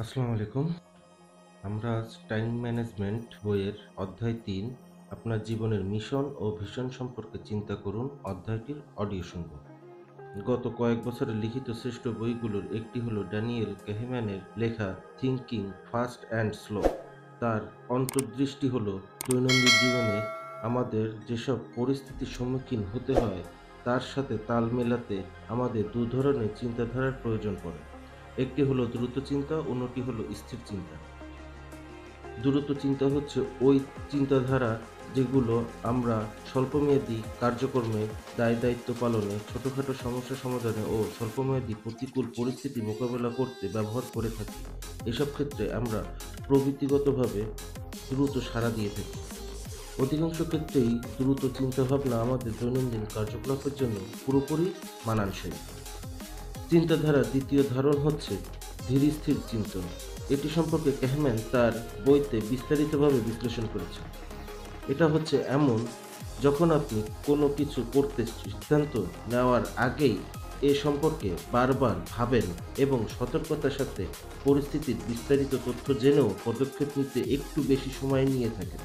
আসসালামু আলাইকুম। আমরা আজ টাইম ম্যানেজমেন্ট বইয়ের অধ্যায় ৩ আপনার জীবনের মিশন ও ভিশন সম্পর্কে চিন্তা করুন অধ্যায়টির অডিও শুনব। গত কয়েক বছরে লিখিত শ্রেষ্ঠ বইগুলোর একটি হলো ড্যানিয়েল কাহনেম্যানের লেখা থিংকিং ফাস্ট অ্যান্ড স্লো। তার অন্তর্দৃষ্টি হলো দৈনন্দিন জীবনে আমাদের যেসব পরিস্থিতির সম্মুখীন হতে হয় তার সাথে তাল মেলাতে আমাদের দু ধরনের চিন্তাধারার প্রয়োজন পড়ে। একটি হলো দ্রুত চিন্তা, অন্যটি হলো স্থির চিন্তা। দ্রুত চিন্তা হচ্ছে ওই চিন্তাধারা যেগুলো আমরা স্বল্পমেয়াদী কার্যক্রমে, দায়-দায়িত্ব পালনে, ছোটখাটো সমস্যা সমাধানে ও স্বল্পমেয়াদী প্রতিকূল পরিস্থিতি মোকাবেলা করতে ব্যবহার করে থাকি। এসব ক্ষেত্রে আমরা প্রবৃত্তিগতভাবে দ্রুত সাড়া দিয়ে থাকি। অধিকাংশ ক্ষেত্রেই দ্রুত চিন্তাভাবনা আমাদের দৈনন্দিন কার্যকলাপের জন্য পুরোপুরি মানানসই। চিন্তাধারার দ্বিতীয় ধারণ হচ্ছে ধীর-স্থির চিন্তন। এটি সম্পর্কে কাহনেম্যান তার বইতে বিস্তারিতভাবে বিশ্লেষণ করেছেন। এটা হচ্ছে এমন যখন আপনি কোনো কিছু করতে সিদ্ধান্ত নেওয়ার আগেই এ সম্পর্কে বারবার ভাবেন এবং সতর্কতার সাথে পরিস্থিতির বিস্তারিত তথ্য জেনেও পদক্ষেপ নিতে একটু বেশি সময় নিয়ে থাকেন।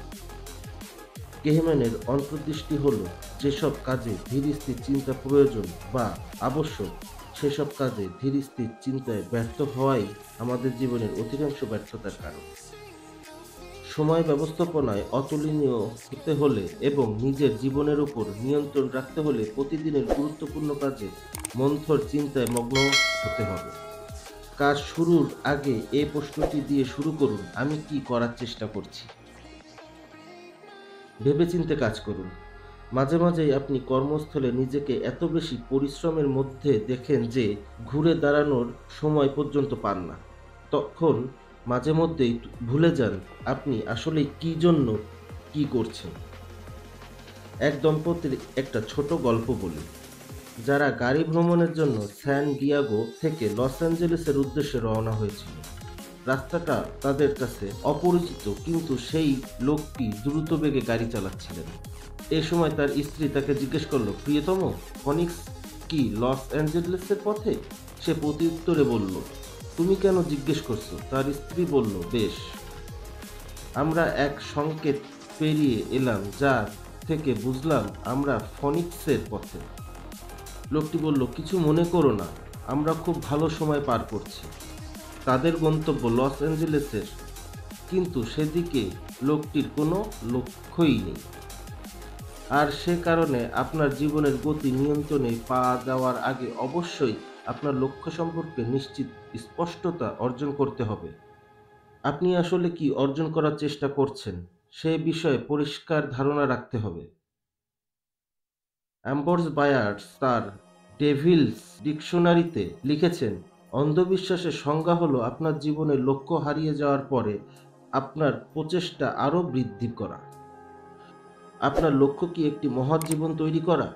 কাহনেম্যানের অন্তর্দৃষ্টি হল যেসব কাজে ধীর-স্থির চিন্তা প্রয়োজন বা আবশ্যক সেসব কাজে ধীর-স্থির চিন্তায় ব্যর্থ হওয়াই আমাদের জীবনের অধিকাংশ ব্যর্থতার কারণ। সময় ব্যবস্থাপনায় অতুলনীয় হতে হলে এবং নিজের জীবনের উপর নিয়ন্ত্রণ রাখতে হলে প্রতিদিনের গুরুত্বপূর্ণ কাজে মন্থর চিন্তায় মগ্ন হতে হবে। কাজ শুরুর আগে এই প্রশ্নটি দিয়ে শুরু করুন, আমি কি করার চেষ্টা করছি? ভেবেচিন্তে কাজ করুন। মাঝে মাঝেই আপনি কর্মস্থলে নিজেকে এত বেশি পরিশ্রমের মধ্যে দেখেন যে ঘুরে দাঁড়ানোর সময় পর্যন্ত পান না। তখন মাঝে মধ্যেই ভুলে যান আপনি আসলে কি জন্য কি করছেন। এক দম্পতির একটা ছোট গল্প বলি। যারা গাড়ি ভ্রমণের জন্য স্যান ডিয়েগো থেকে লস অ্যাঞ্জেলেসের উদ্দেশ্যে রওনা হয়েছিল। রাস্তাটা তাদের কাছে অপরিচিত, কিন্তু সেই লোকটি দ্রুত বেগে গাড়ি চালাচ্ছিলেন। এ সময় তার স্ত্রী তাকে জিজ্ঞেস করল, প্রিয়তম, ফনিক্স কি লস অ্যাঞ্জেলেসের পথে? সে প্রত্যুত্তরে বলল, তুমি কেন জিজ্ঞেস করছো? তার স্ত্রী বলল, বেশ, আমরা এক সংকেত পেরিয়ে এলাম যা থেকে বুঝলাম আমরা ফনিক্সের পথে। লোকটি বলল, কিছু মনে করো না, আমরা খুব ভালো সময় পার করছি। তাদের গন্তব্য লস অ্যাঞ্জেলেসের, কিন্তু সেদিকে লোকটির কোনো লক্ষ্যই নেই। আর সে কারণে আপনার জীবনের গতি নিয়ন্ত্রণে পা দেওয়ার আগে অবশ্যই আপনার লক্ষ্য সম্পর্কে নিশ্চিত স্পষ্টতা অর্জন করতে হবে। আপনি আসলে কি অর্জন করার চেষ্টা করছেন সে বিষয়ে পরিষ্কার ধারণা রাখতে হবে। অ্যাম্বরস বায়ার্স তার ডেভিলস ডিকশনারিতে লিখেছেন, অন্ধবিশ্বাসের সংজ্ঞা হলো আপনার জীবনের লক্ষ্য হারিয়ে যাওয়ার পরে আপনার প্রচেষ্টা আরও বৃদ্ধি করা। আপনার লক্ষ্য কি একটি মহৎ জীবন তৈরি করা?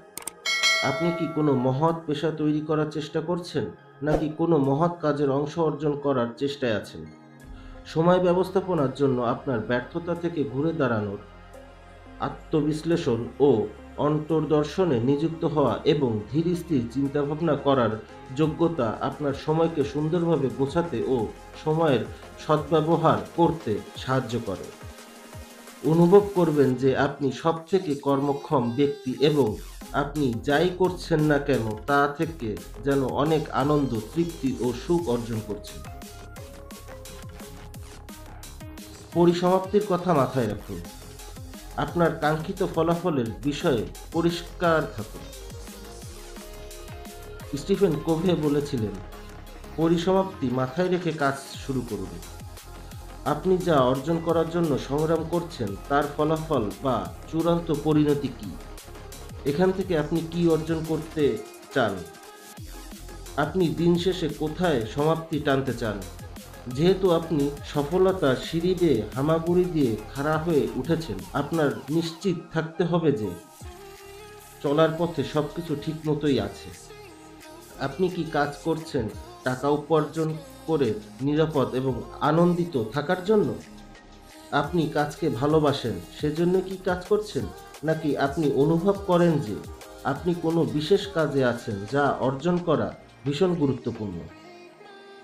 আপনি কি কোনো মহৎ পেশা তৈরি করার চেষ্টা করছেন, নাকি কোনো মহৎ কাজের অংশ অর্জন করার চেষ্টায় আছেন? সময় ব্যবস্থাপনার জন্য আপনার ব্যর্থতা থেকে ঘুরে দাঁড়ানোর, আত্মবিশ্লেষণ ও অন্তর্দর্শনে নিযুক্ত হওয়া এবং ধীর স্থির চিন্তাভাবনা করার যোগ্যতা আপনার সময়কে সুন্দরভাবে গোছাতে ও সময়ের সদ্ব্যবহার করতে সাহায্য করে। অনুভব করবেন যে আপনি সবথেকে কর্মক্ষম ব্যক্তি এবং আপনি যাই করছেন না কেন তা থেকে যেন অনেক আনন্দ, তৃপ্তি ও সুখ অর্জন করছেন। পরিসমাপ্তির কথা মাথায় রাখুন। আপনার কাঙ্ক্ষিত ফলাফলের বিষয়ে পরিষ্কার থাকুন। স্টিফেন কোভে বলেছিলেন, পরিসমাপ্তি মাথায় রেখে কাজ শুরু করুন। আপনি যা অর্জন করার জন্য সংগ্রাম করছেন তার ফলাফল বা চূড়ান্ত পরিণতি কী? এখান থেকে আপনি কি অর্জন করতে চান? আপনি দিন শেষে কোথায় সমাপ্তি টানতে চান? যেহেতু আপনি সফলতার সিঁড়ি বেয়ে হামাগুড়ি দিয়ে খাড়া হয়ে উঠেছেন, আপনার নিশ্চিত থাকতে হবে যে চলার পথে সবকিছু ঠিক মতোই আছে। আপনি কি কাজ করছেন টাকা উপার্জন করে নিরাপদ এবং আনন্দিত থাকার জন্য? আপনি কাজকে ভালোবাসেন সেজন্য কি কাজ করছেন, নাকি আপনি অনুভব করেন যে আপনি কোনো বিশেষ কাজে আছেন যা অর্জন করা ভীষণ গুরুত্বপূর্ণ?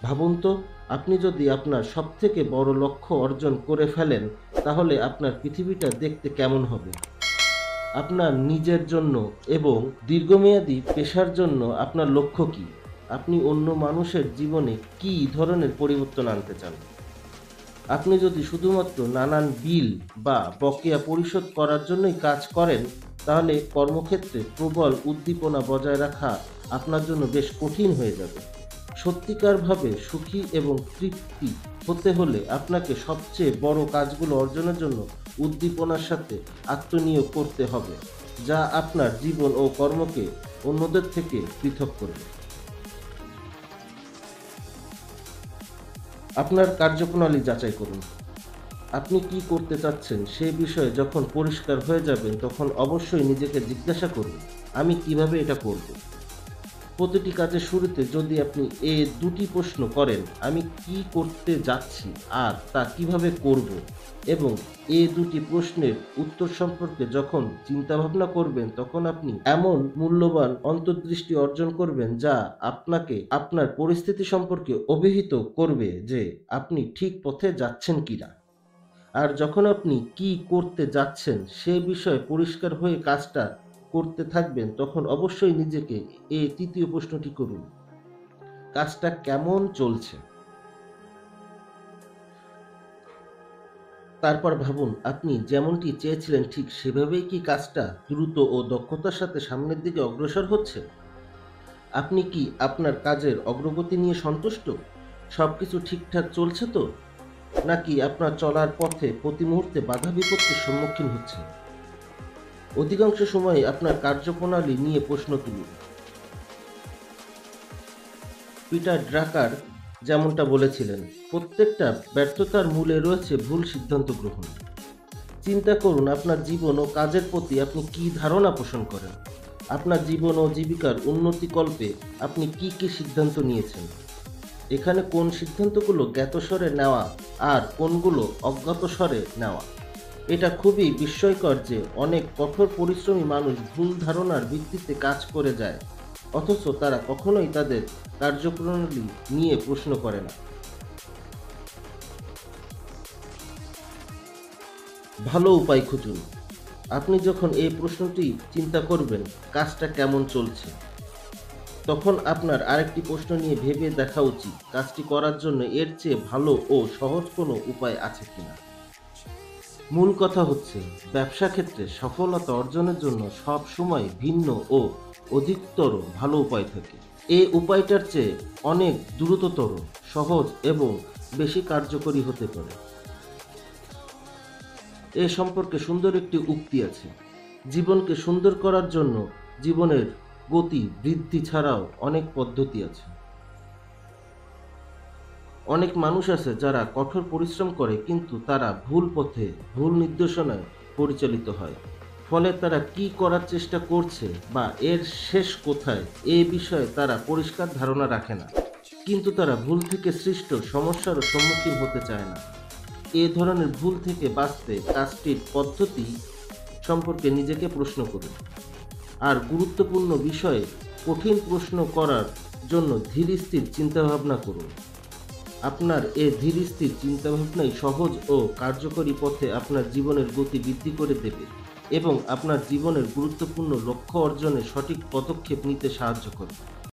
ভাবুন তো, আপনি যদি আপনার সবথেকে বড় লক্ষ্য অর্জন করে ফেলেন, তাহলে আপনার পৃথিবীটা দেখতে কেমন হবে? আপনার নিজের জন্য এবং দীর্ঘমেয়াদী পেশার জন্য আপনার লক্ষ্য কী? আপনি অন্য মানুষের জীবনে কী ধরনের পরিবর্তন আনতে চান? আপনি যদি শুধুমাত্র নানান বিল বা বকেয়া পরিশোধ করার জন্যই কাজ করেন, তাহলে কর্মক্ষেত্রে প্রবল উদ্দীপনা বজায় রাখা আপনার জন্য বেশ কঠিন হয়ে যাবে। সত্যিকারভাবে সুখী এবং তৃপ্তি হতে হলে আপনাকে সবচেয়ে বড় কাজগুলো অর্জনের জন্য উদ্দীপনার সাথে আত্মনিয়োগ করতে হবে, যা আপনার জীবন ও কর্মকে অন্যদের থেকে পৃথক করবে। আপনার কার্যপ্রণালী যাচাই করুন। আপনি কি করতে চাচ্ছেন সে বিষয়ে যখন পরিষ্কার হয়ে যাবেন, তখন অবশ্যই নিজেকে জিজ্ঞাসা করুন, আমি কিভাবে এটা করব? প্রতিটি কাজের শুরুতে যদি আপনি এই দুটি প্রশ্ন করেন, আমি কি করতে যাচ্ছি আর তা কিভাবে করব, এবং এই দুটি প্রশ্নের উত্তর সম্পর্কে যখন চিন্তাভাবনা করবেন, তখন আপনি এমন মূল্যবান অন্তর্দৃষ্টি অর্জন করবেন যা আপনাকে আপনার পরিস্থিতি সম্পর্কে অভিহিত করবে যে আপনি ঠিক পথে যাচ্ছেন কিনা। আর যখন আপনি কি করতে যাচ্ছেন সে বিষয়ে পরিষ্কার হয়ে কাজটা করতে থাকবেন, তখন অবশ্যই নিজেকে এই তৃতীয় প্রশ্নটি করুন, কাজটা কেমন চলছে? তারপর ভাবুন, আপনি যেমনটি চেয়েছিলেন ঠিক সেভাবেই কি কাজটা দ্রুত ও দক্ষতার সাথে সামনের দিকে অগ্রসর হচ্ছে? আপনি কি আপনার কাজের অগ্রগতি নিয়ে সন্তুষ্ট? সবকিছু ঠিকঠাক চলছে তো? নাকি আপনার চলার পথে প্রতি মুহূর্তে বাধা বিপত্তির সম্মুখীন হচ্ছে? অধিকাংশ সময় আপনার কার্যপ্রণালী নিয়ে প্রশ্ন তুলুন। পিটার ড্রাকার যেমনটা বলেছিলেন, প্রত্যেকটা ব্যর্থতার মূলে রয়েছে ভুল সিদ্ধান্ত গ্রহণ। চিন্তা করুন, আপনার জীবন ও কাজের প্রতি আপনি কী ধারণা পোষণ করেন? আপনার জীবন ও জীবিকার উন্নতিকল্পে আপনি কি কি সিদ্ধান্ত নিয়েছেন? এখানে কোন সিদ্ধান্তগুলো জ্ঞাতস্বরে নেওয়া আর কোনগুলো অজ্ঞাতস্বরে নেওয়া? এটা খুবই বিস্ময়কর যে অনেক কঠোর পরিশ্রমী মানুষ ভুল ধারণার ভিত্তিতে কাজ করে যায়, অথচ তারা কখনোই তাদের কার্যপ্রণালী নিয়ে প্রশ্ন করে না। ভালো উপায় খুঁজুন। আপনি যখন এই প্রশ্নটি চিন্তা করবেন, কাজটা কেমন চলছে, তখন আপনার আরেকটি প্রশ্ন নিয়ে ভেবে দেখা উচিত, কাজটি করার জন্য এর চেয়ে ভালো ও সহজ কোনো উপায় আছে কিনা। মূল কথা হচ্ছে, ব্যবসা ক্ষেত্রে সফলতা অর্জনের জন্য সব সময় ভিন্ন ও অধিকতর ভালো উপায় থাকে। এই উপায়টার চেয়ে অনেক দ্রুততর, সহজ এবং বেশি কার্যকরী হতে পারে। এ সম্পর্কে সুন্দর একটি উক্তি আছে, জীবনকে সুন্দর করার জন্য জীবনের গতি বৃদ্ধি ছাড়াও অনেক পদ্ধতি আছে। অনেক মানুষ আছে যারা কঠোর পরিশ্রম করে, কিন্তু তারা ভুল পথে, ভুল নির্দেশনায় পরিচালিত হয়। ফলে তারা কি করার চেষ্টা করছে বা এর শেষ কোথায় এ বিষয়ে তারা পরিষ্কার ধারণা রাখে না। কিন্তু তারা ভুল থেকে সৃষ্ট সমস্যারও সম্মুখীন হতে চায় না। এ ধরনের ভুল থেকে বাঁচতে কাজটির পদ্ধতি সম্পর্কে নিজেকে প্রশ্ন করুন। আর গুরুত্বপূর্ণ বিষয়ে কঠিন প্রশ্ন করার জন্য ধীর স্থির চিন্তাভাবনা করুন। আপনার এ ধীর স্থির চিন্তাভাবনাই সহজ ও কার্যকরী পথে আপনার জীবনের গতি বৃদ্ধি করে দেবে এবং আপনার জীবনের গুরুত্বপূর্ণ লক্ষ্য অর্জনে সঠিক পদক্ষেপ নিতে সাহায্য করবে।